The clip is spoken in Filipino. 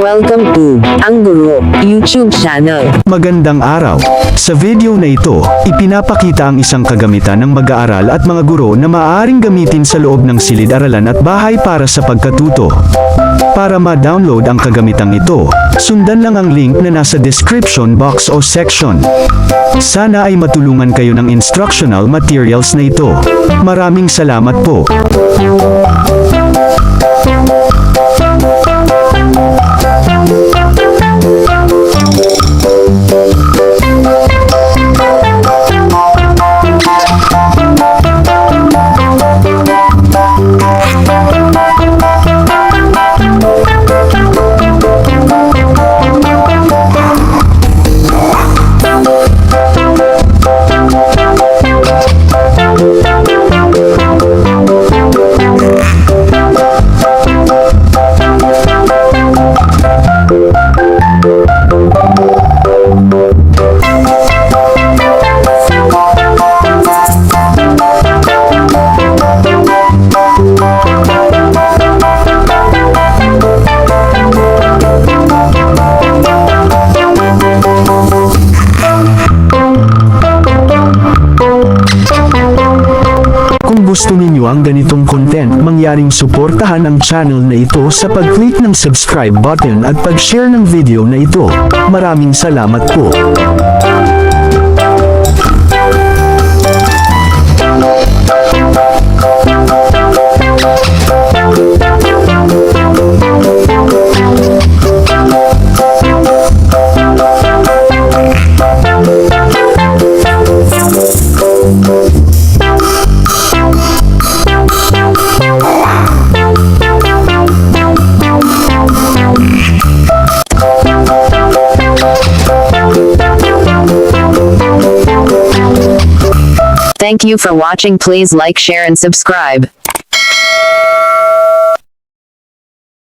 Welcome to Ang Guro YouTube channel. Magandang araw. Sa video na ito, ipinapakita ang isang kagamitan ng mag-aaral at mga guro na maaaring gamitin sa loob ng silid-aralan at bahay para sa pagkatuto. Para ma-download ang kagamitang ito, sundan lang ang link na nasa description box o section. Sana ay matulungan kayo ng instructional materials na ito. Maraming salamat po. Kung gusto ninyo ang ganitong content, mangyaring suportahan ang channel na ito sa pag-click ng subscribe button at pag-share ng video na ito. Maraming salamat po. Thank you for watching. Please like, share and subscribe.